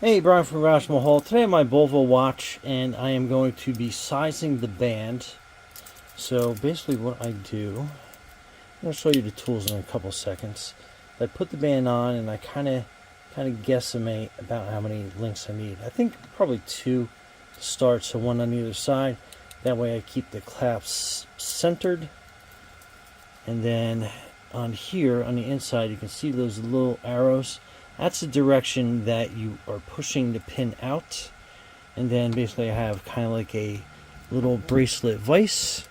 Hey, Brian from Roush Mahal. Today on my Bulova watch, and I am going to be sizing the band. So basically what I do, I'm going to show you the tools in a couple seconds. I put the band on and I kind of guesstimate about how many links I need. I think probably 2 to start, so 1 on either side. That way I keep the clasps centered. And then on here, on the inside, you can see those little arrows. That's the direction that you are pushing the pin out. And then basically I have kind of like a little bracelet vise.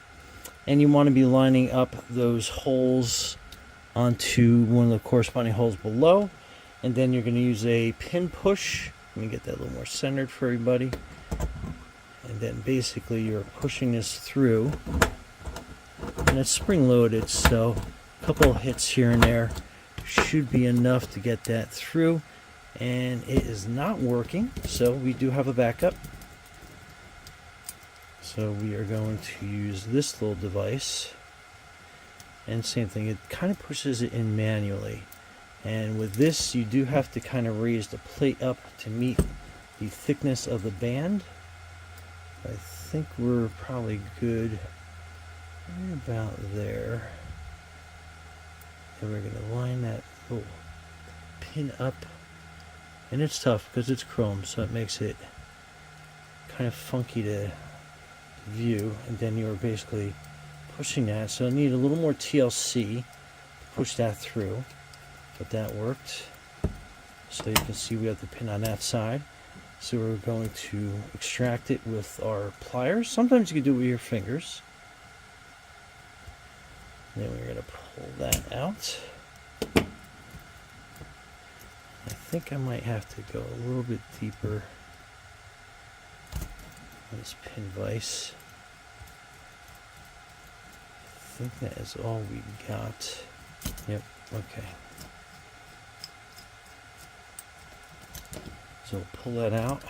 And you want to be lining up those holes onto one of the corresponding holes below. And then you're going to use a pin push. Let me get that a little more centered for everybody. And then basically you're pushing this through. And it's spring loaded, so a couple of hits here and there should be enough to get that through. And it is not working, so we do have a backup. So we are going to use this little device, and same thing, it kind of pushes it in manually. And with this you do have to kind of raise the plate up to meet the thickness of the band. I think we're probably good right about there. And we're going to line that little pin up, and it's tough because it's chrome, so it makes it kind of funky to view. And then you're basically pushing that, so I need a little more TLC to push that through, but that worked. So you can see we have the pin on that side, so we're going to extract it with our pliers. Sometimes you can do it with your fingers. Then we're going to pull that out. I think I might have to go a little bit deeper on this pin vise. I think that is all we got. Yep, okay. So we'll pull that out,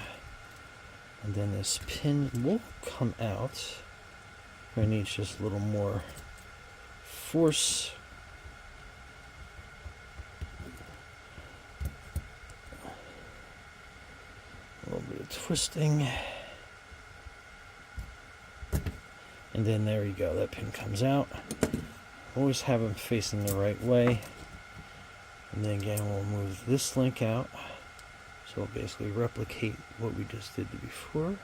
and then this pin will come out. It needs just a little more force. A little bit of twisting. And then there you go, that pin comes out. Always have them facing the right way. And then again, we'll move this link out. So we'll basically replicate what we just did before. And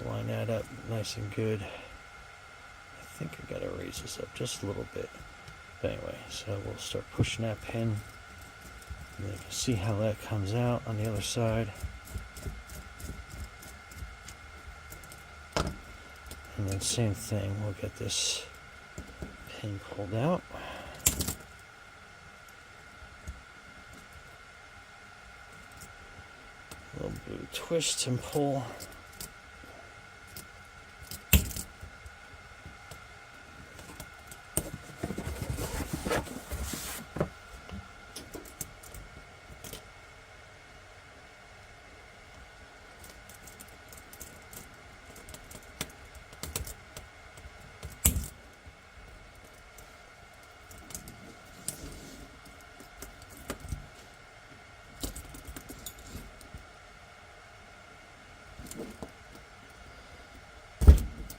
we'll line that up nice and good. I think I gotta raise this up just a little bit. But anyway, so we'll start pushing that pin. And then you can see how that comes out on the other side. And then same thing, we'll get this pin pulled out. A little bit of twist and pull.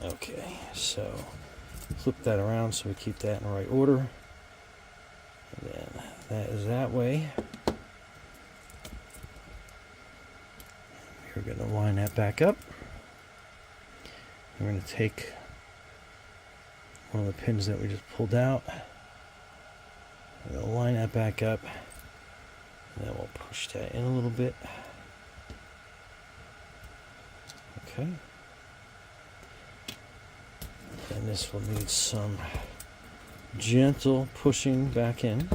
Okay, so flip that around so we keep that in the right order. And then that is that way. We're going to line that back up. We're going to take one of the pins that we just pulled out. We're going to line that back up. And then we'll push that in a little bit. Okay. And this will need some gentle pushing back in.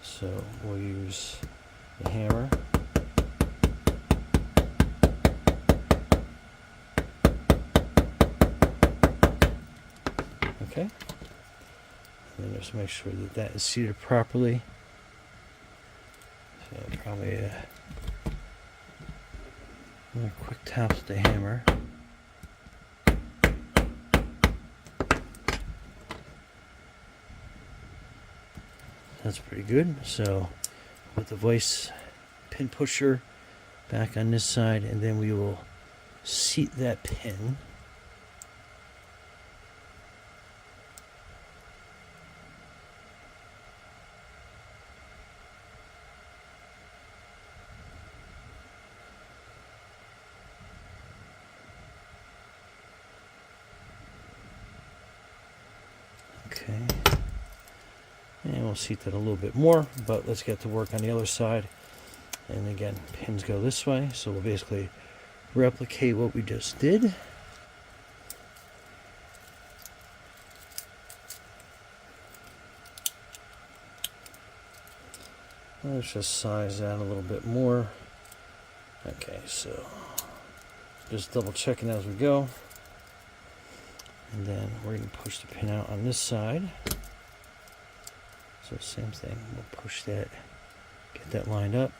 So we'll use the hammer. Okay. And then just make sure that that is seated properly. So probably a quick tap with the hammer. That's pretty good. So Put the vice pin pusher back on this side, and then we will seat that pin. Okay, and we'll seat that a little bit more, but let's get to work on the other side. And again, pins go this way, so we'll basically replicate what we just did. Let's just size that a little bit more. Okay, so just double checking as we go. And then we're going to push the pin out on this side. So same thing, we'll push that, get that lined up,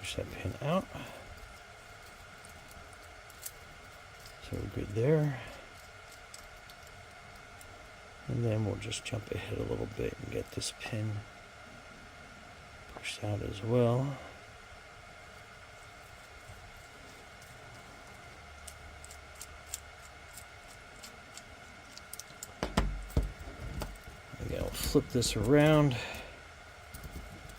push that pin out. So we're good there. And then we'll just jump ahead a little bit and get this pin pushed out as well. Again, I'll flip this around.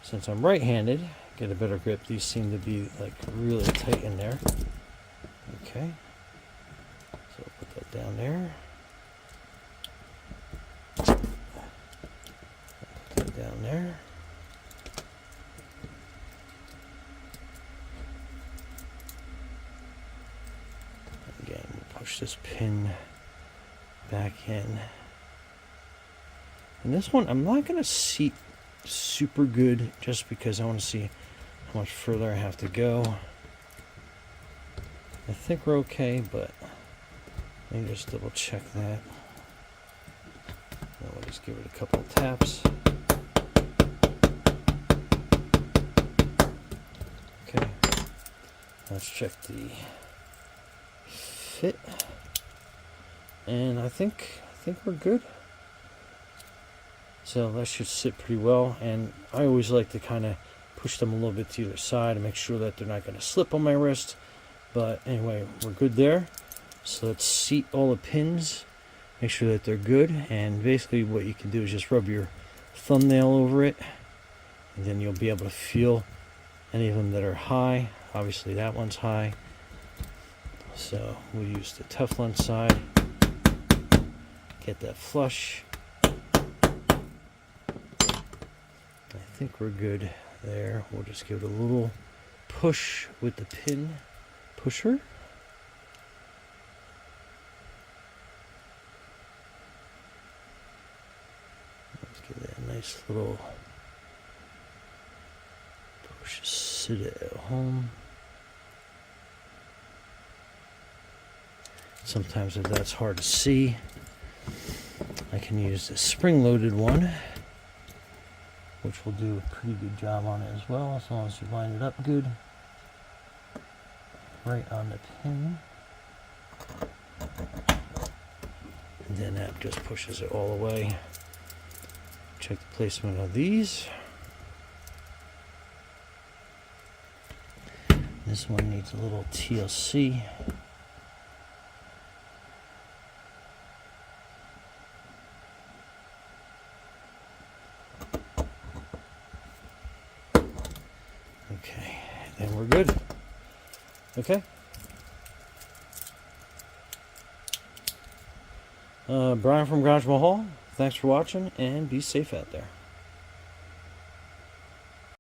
Since I'm right-handed, get a better grip. These seem to be like really tight in there. Okay. So I'll put that down there. Put that down there. Again, we'll push this pin back in. And this one, I'm not going to seat super good just because I want to see how much further I have to go. I think we're okay, but let me just double check that. Then we'll just give it a couple of taps. Okay, let's check the fit, and I think we're good. So that should sit pretty well, and I always like to kind of push them a little bit to either side and make sure that they're not going to slip on my wrist. But anyway, we're good there. So let's seat all the pins, make sure that they're good, and basically what you can do is just rub your thumbnail over it, and then you'll be able to feel any of them that are high. Obviously that one's high, so we'll use the Teflon side, get that flush. I think we're good there. We'll just give it a little push with the pin pusher. Let's give that a nice little push, sit it at home. Sometimes if that's hard to see, I can use the spring-loaded one, which will do a pretty good job on it as well, as long as you line it up good. Right on the pin. And then that just pushes it all the way. Check the placement of these. This one needs a little TLC. Okay, then we're good. Okay. Brian from Garage Mahal, thanks for watching, and be safe out there.